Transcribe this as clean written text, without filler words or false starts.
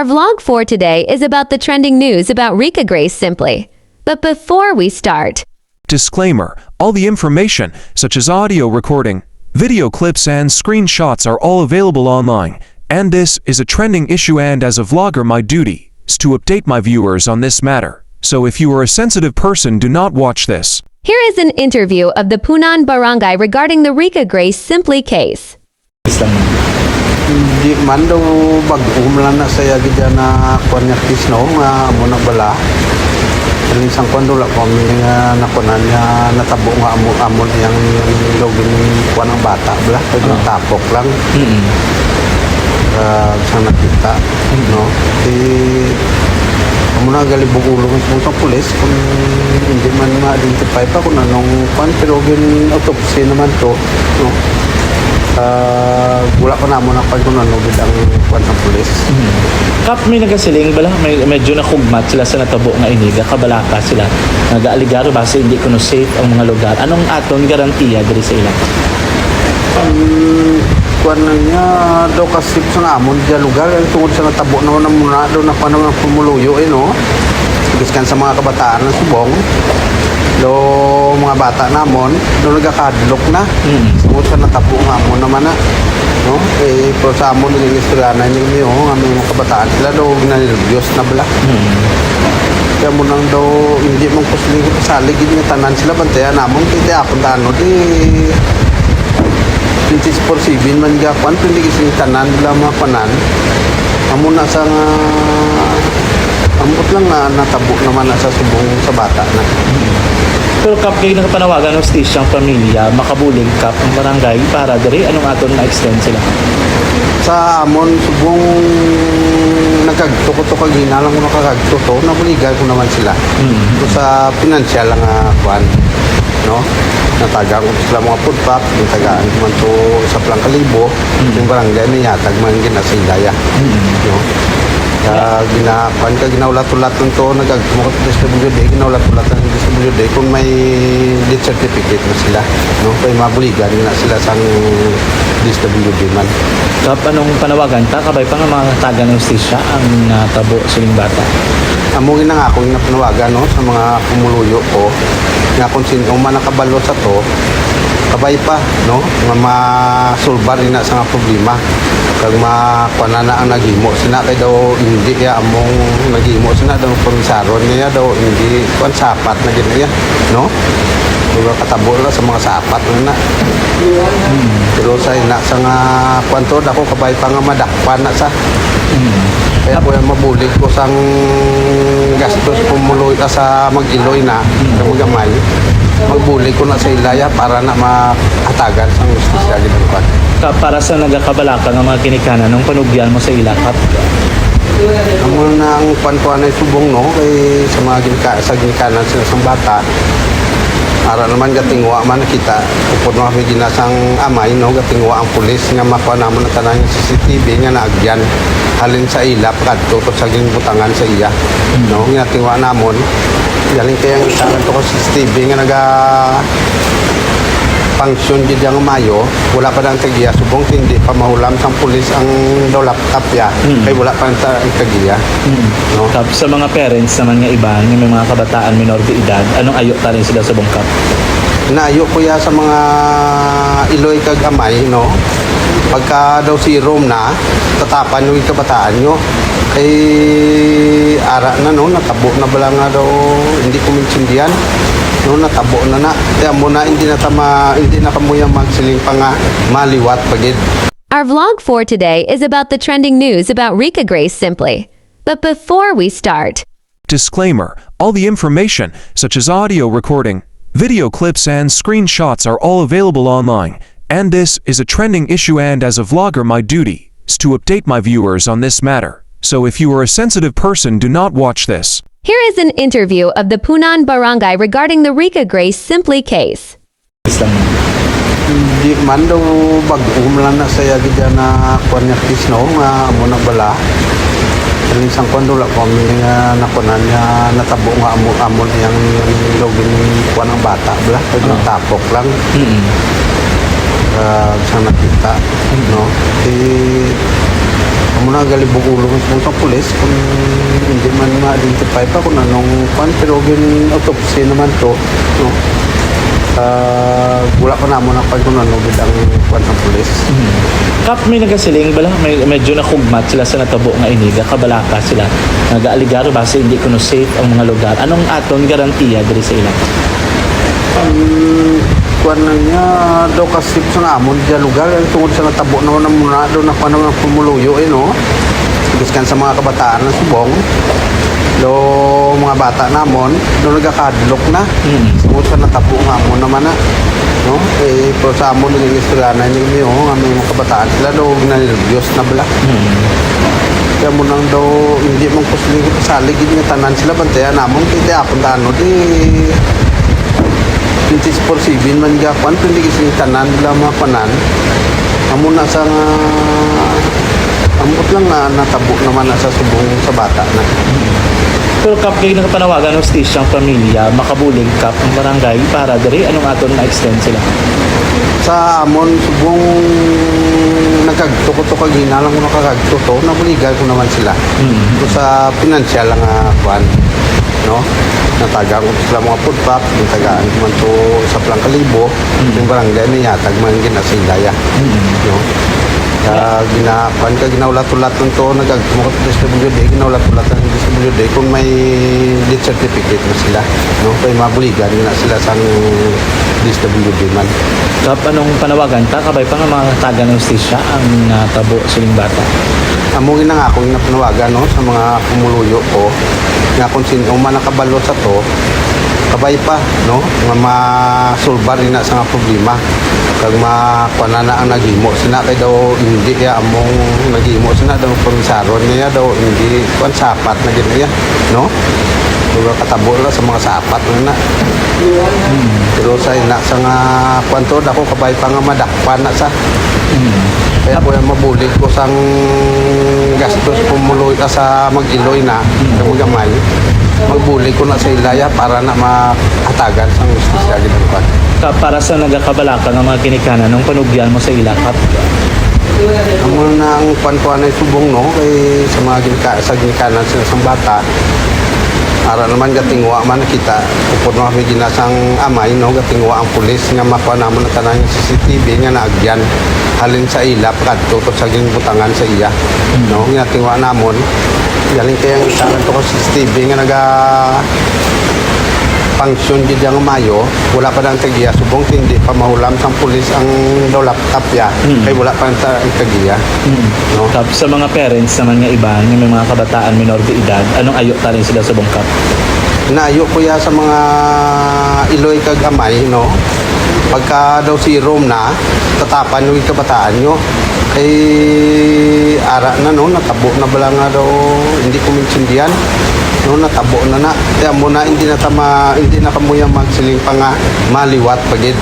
Our vlog for today is about the trending news about Rika Grace Simply. But before we start, Disclaimer: all the information, such as audio recording, video clips and screenshots are all available online, and this is a trending issue, and as a vlogger my duty is to update my viewers on this matter. So if you are a sensitive person, do not watch this. here is an interview of the Punan Barangay regarding the Rika Grace Simply case. Di man daw bag-um lang na saya gidya na kuan niya kisno nga amo na bala. Isang kuan daw la kami nga nakunan niya natabo nga amo yang login kuan ng bata bala pag tapok lang. Sa nakita no. Amo na galibog ulo ng pulis kung hindi man ma-identify pa kung anong kuan pero gin autopsy naman to no. Wala ko na mo na kung ano bidang kuwan ng pulis. Kap may nagasiling bala may medyo nakugmat sila sa natabo nga iniga kabalaka sila nagaaligaro base hindi kuno safe ang mga lugar. Anong aton garantiya diri sa ilang? Kuwan na niya daw kasi sa amon dyan lugar tungod sa natabo na muna daw na paano ng pumuluyo no. Ibiskan sa mga kabataan ng Subong do mga bata namon do nagakadlok na tungod sa natabo nga mo naman na no pero sa amon ng istoryanan niyo nga mga kabataan sila do ginanilyos na bala kaya mo nang daw hindi mong kusling pasalig nga tanan sila bantayan namon kaya akong tano di 24/7 man gapan hindi kising tanan bala mga panan amo na sa ambot lang nga natabo naman na sa Subong sa bata na. Pero kap kayo nakapanawagan ng stisyang pamilya makabulig kap ang barangay para diri anong aton na extend sila? Sa amon Subong nagkagtuko-tuko ginalang ko nakagtuto nabuligan ko naman sila. So, sa financial lang kuan no natagang ko sila mga food pack yung tagaan ko man to sa Plangkalibo yung barangay niya tag man ginasilaya no ginakuan ka ginaulat-ulat to nagagmukot SWD ginaulat-ulat ng SWD kung may death certificate na sila no kay mabuligan na sila sang SWD man. Kap anong panawagan ta kabay pa nga mga taga ng stisya ang natabo siling bata? Amo ginangako nga panawagan no sa mga pumuluyo ko nga kung sino man nakabalo sa to kabay pa no nga masulbar na sa nga problema kag makuana na ang naghimo sina kay daw hindi ya among naghimo sina daw komisaron niya daw hindi kuan sapat na gid no diba katabo na sa mga sapat na pero sa ina sa nga kuan to dako kabay pa nga madakpan na sa kaya ko yung mabulig ko sang gastos pumuloy ka sa mag-iloy na sa magamay magbulig ko na sa ilaya para na mahatagan sa justisya ginawa. Kap para sa nagakabalaka ng mga kinikanan nung panugyan mo sa ilakap? Amo na ang pantuan ay Subong no kay sa mga ginikanan sila sa bata para naman gatingwa man kita upod mga may ginasang amay no gatingwa ang pulis nga makuha naman ang tanang CCTV nga naagyan halin sa ilap kadto sa ginbutangan sa iya no ginatingwa namon galing kayang isa to ko CCTV nga naga function gid ang Mayo wala pa dang tagiya subong hindi pa mahulam sang pulis ang daw laptop ya kay wala pa sa tagiya no Kap sa mga parents naman nga iba nga may mga kabataan minor de edad anong ayo ta rin sila sa bungkap? Naayo ko ya sa mga iloy kag amay no pagka daw si room na tatapan yung kabataan nyo kay ara na no natabo na bala nga daw hindi ko minsindihan no natabo na kaya mo na hindi na kamuya magsiling pa nga maliwat pagid. Our vlog for today is about the trending news about Rika Grace Simply. But before we start, Disclaimer: all the information, such as audio recording, video clips and screenshots are all available online, and this is a trending issue, and as a vlogger my duty is to update my viewers on this matter. So if you are a sensitive person, do not watch this. here is an interview of the Punan Barangay regarding the Rika Grace Simply case. Di man daw bag-um lang na saya gidya na kuan niya kisno nga amo na bala. Isang kuan daw la kami nga nakunan niya natabo nga amo yang login kuan ng bata bala pag tapok lang. sa nakita no amo na galibog ulo ng sa pulis kung hindi man ma-identify pa kung anong kwan, pero gin autopsy naman to, no? Wala pa namon ang kung ano gid ang kwan ng pulis. Kap may nagasiling bala may medyo nakugmat sila sa natabo nga iniga kabalaka sila nagaaligar base hindi kuno safe ang mga lugar. Anong aton garantiya diri sa ilang? Kuan na niya daw kasi sa amon dyan lugar tungod sa natabo na muna daw na kuan ng pumuluyo no. Ibiskan sa mga kabataan ng Subong do mga bata namon do nagakadlok na tungod sa natabo nga mo naman na no pero sa amon naging istoryanan niyo nga may mga kabataan sila do ginalilyos na bala. Kaya mo nang daw hindi mong kusling pasalig nga tanan sila bantayan namon kaya apon tano di 24/7 man gapan kundi kising tanan bila mga panan amo na sa amot lang nga natabo naman na sa subong sa bata na. Pero kap kayo nakapanawagan ng stisyang pamilya makabulig kap ang barangay para diri anong aton na extend sila? Sa amon subong nagkagto ko ginalang ko nakagagto to nabuligan ko naman sila. So, sa financial lang kwan no natagang ko sila mga food pack natagaan ko man to sa Plangkalibo yung barangay niya yatag man ginasilaya no ginapan ka ginaulat-ulat to nagagmukot SWD ginaulat-ulat ng SWD kung may death certificate na sila no kay mabuligan na sila sang SWD man. Kap anong panawagan ta kabay pa nga mga taga ng stisya ang natabo siling bata? Amo ginangako nga panawagan no sa mga pumuluyo ko nga kung sino man nakabalo sa to kabay pa no nga masulbar na sa nga problema kag makuana na ang naghimo sina kay daw hindi ya among naghimo sina daw komisaron niya daw hindi kuan sapat na gid niya no duga katabo la sa mga sapat na pero sa ina sa nga kuan to dako kabay pa nga madakpan na sa kaya ko yung mabulig ko sang gastos pumuloy ka sa mag-iloy na sa magamay magbulig ko na sa ilaya para na makatagan sa justisya ginagawa. Kap para sa nagakabalaka ng mga kinikanan nung panugyan mo sa ila kap? Amo na ang pantuan ay subong no kay sa mga ginikanan sila sa bata ara naman gatingwa man kita upod mga may ginasang amay no gatingwa ang pulis nga makuha namon na tanang CCTV nga naagyan halin sa ila kadto to sa ginbutangan sa iya no ginatingwa namon galing kaya ang isa to ko CCTV nga naga function gid ang Mayo wala pa dang tagiya subong hindi pa mahulam sang pulis ang daw laptop ya kay wala pa sa tagiya no Kap sa mga parents naman nga iba nga may mga kabataan minor de edad anong ayo ta rin sila sa bungkap? naayo ko ya sa mga iloy kag amay no pagka daw si Rome na tatapan yung kabataan nyo kay ara na no natabo na bala nga daw hindi ko minsindihan no natabo na kaya mo na hindi na kamuya magsiling pa nga maliwat pagid